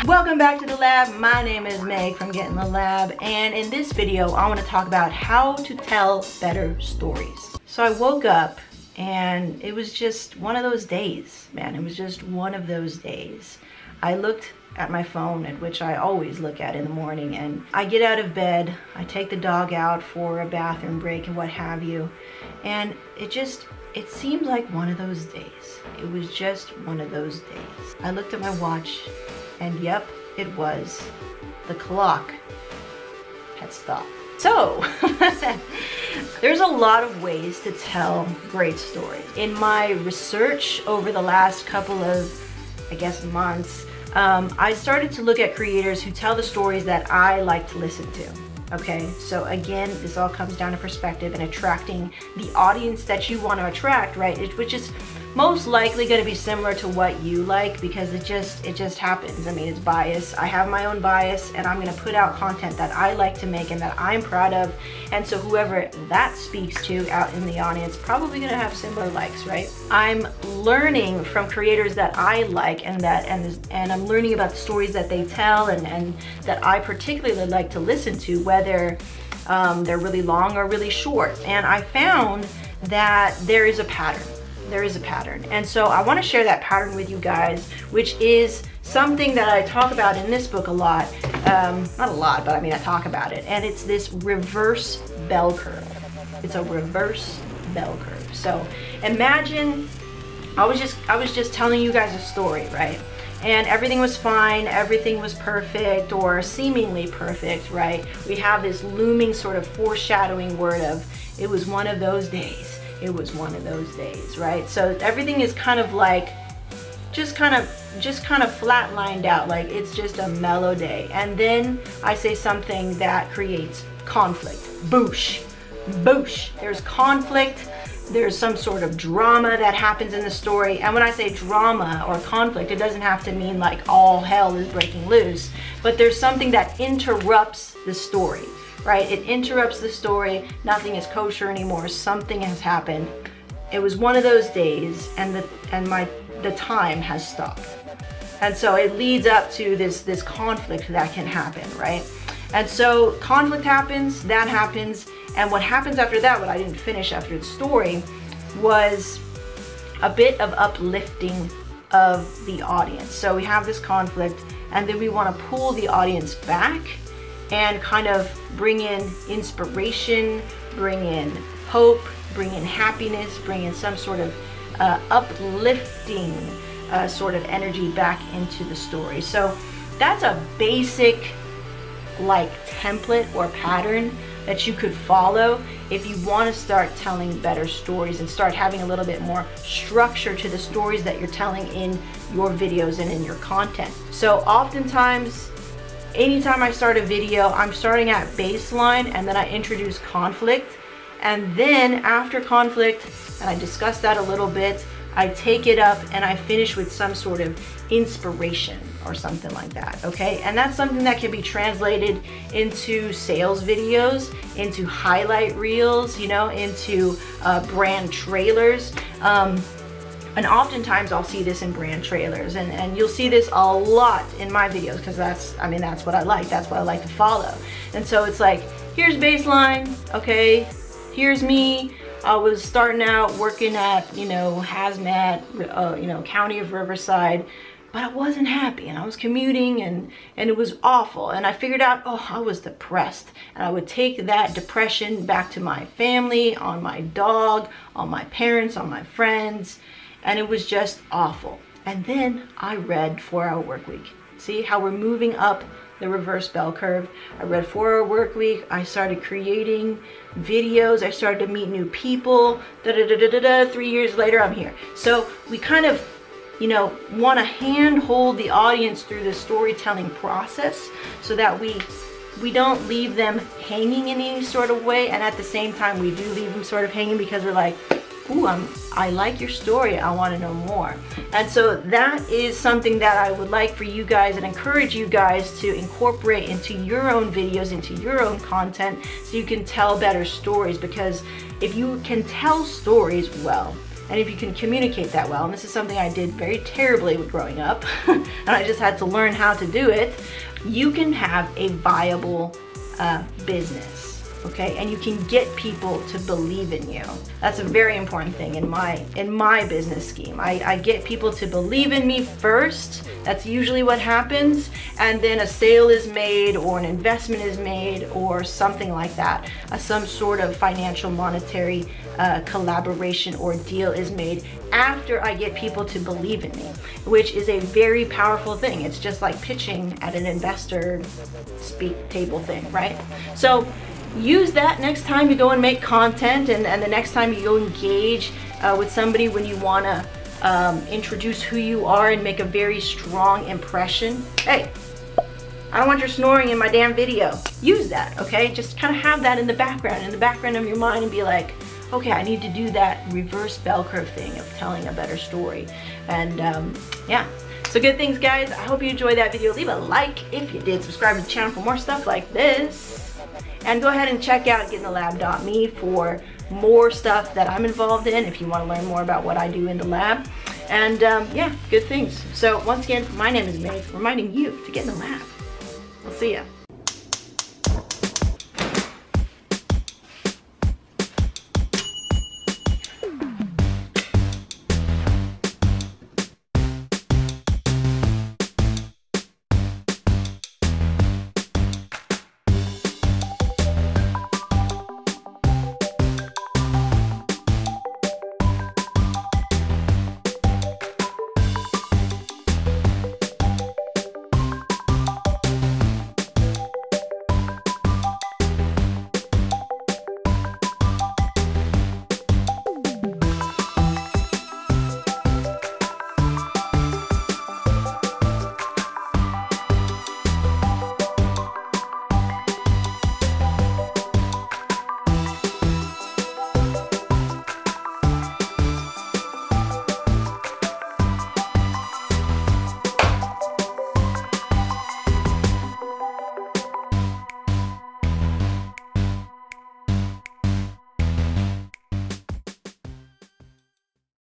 Welcome back to the lab. My name is Meg from Get in the Lab, and in this video I want to talk about how to tell better stories. So I woke up and it was just one of those days, man. It was just one of those days. I looked at my phone, at which I always look at in the morning, and I get out of bed, I take the dog out for a bathroom break and what have you, and it seemed like one of those days. It was just one of those days. I looked at my watch and yep, it was. The clock had stopped. So, there's a lot of ways to tell great stories. In my research over the last couple of, I guess, months, I started to look at creators who tell the stories that I like to listen to. Okay, so again, this all comes down to perspective and attracting the audience that you want to attract, right? Which is most likely going to be similar to what you like, because it just happens. I mean, it's bias. I have my own bias, and I'm going to put out content that I like to make and that I'm proud of. And so whoever that speaks to out in the audience, probably going to have similar likes, right? I'm learning from creators that I like, and I'm learning about the stories that they tell and that I particularly like to listen to, whether they're really long or really short. And I found that there is a pattern. There is a pattern. And so I want to share that pattern with you guys, which is something that I talk about in this book a lot. Not a lot, but I mean, I talk about it. And it's this reverse bell curve. It's a reverse bell curve. So imagine, I was just telling you guys a story, right? And everything was fine, everything was perfect, or seemingly perfect, right? We have this looming sort of foreshadowing word of, it was one of those days. It was one of those days, right? So everything is kind of like, just kind of flatlined out, like it's just a mellow day. And then I say something that creates conflict. Boosh, boosh. There's conflict. There's some sort of drama that happens in the story. And when I say drama or conflict, it doesn't have to mean like all hell is breaking loose, but there's something that interrupts the story, right? It interrupts the story. Nothing is kosher anymore. Something has happened. It was one of those days, and the time has stopped. And so it leads up to this conflict that can happen, right? And so conflict happens, that happens, and what happens after that, what I didn't finish after the story, was a bit of uplifting of the audience. So we have this conflict, and then we want to pull the audience back and kind of bring in inspiration, bring in hope, bring in happiness, bring in some sort of uplifting sort of energy back into the story. So that's a basic like template or pattern that you could follow if you want to start telling better stories and start having a little bit more structure to the stories that you're telling in your videos and in your content. So oftentimes, anytime I start a video, I'm starting at baseline, and then I introduce conflict, and then after conflict, and I discuss that a little bit, I take it up and I finish with some sort of inspiration or something like that, okay? And that's something that can be translated into sales videos, into highlight reels, you know, into brand trailers. And oftentimes I'll see this in brand trailers, and you'll see this a lot in my videos, because that's what I like. That's what I like to follow. And so it's like, here's baseline, okay? Here's me. I was starting out working at, you know, hazmat, you know, County of Riverside, but I wasn't happy, and I was commuting, and it was awful. And I figured out, oh, I was depressed. And I would take that depression back to my family, on my dog, on my parents, on my friends, and it was just awful. And then I read 4-Hour Workweek. See how we're moving up the reverse bell curve? I read 4-Hour Workweek. I started creating videos. I started to meet new people. 3 years later, I'm here. So we kind of, you know, want to handhold the audience through the storytelling process so that we don't leave them hanging in any sort of way, and at the same time we do leave them sort of hanging because we're like, ooh, I like your story, I want to know more. And so that is something that I would like for you guys and encourage you guys to incorporate into your own videos, into your own content, so you can tell better stories. Because if you can tell stories well, and if you can communicate that well, and this is something I did very terribly with growing up, and I just had to learn how to do it, you can have a viable business. Okay, and you can get people to believe in you. That's a very important thing in my business scheme. I get people to believe in me first. That's usually what happens, and then a sale is made or an investment is made or something like that. Some sort of financial monetary collaboration or deal is made after I get people to believe in me, which is a very powerful thing. It's just like pitching at an investor speak table thing, right? So use that next time you go and make content, and the next time you go engage with somebody when you want to introduce who you are and make a very strong impression. Hey, I don't want your snoring in my damn video. Use that, okay? Just kind of have that in the background of your mind, and be like, okay, I need to do that reverse bell curve thing of telling a better story. And yeah, so good things, guys. I hope you enjoyed that video. Leave a like if you did. Subscribe to the channel for more stuff like this. And go ahead and check out getintheLab.me for more stuff that I'm involved in if you want to learn more about what I do in the lab. And yeah, good things. So once again, my name is Meg, reminding you to get in the lab. We'll see ya.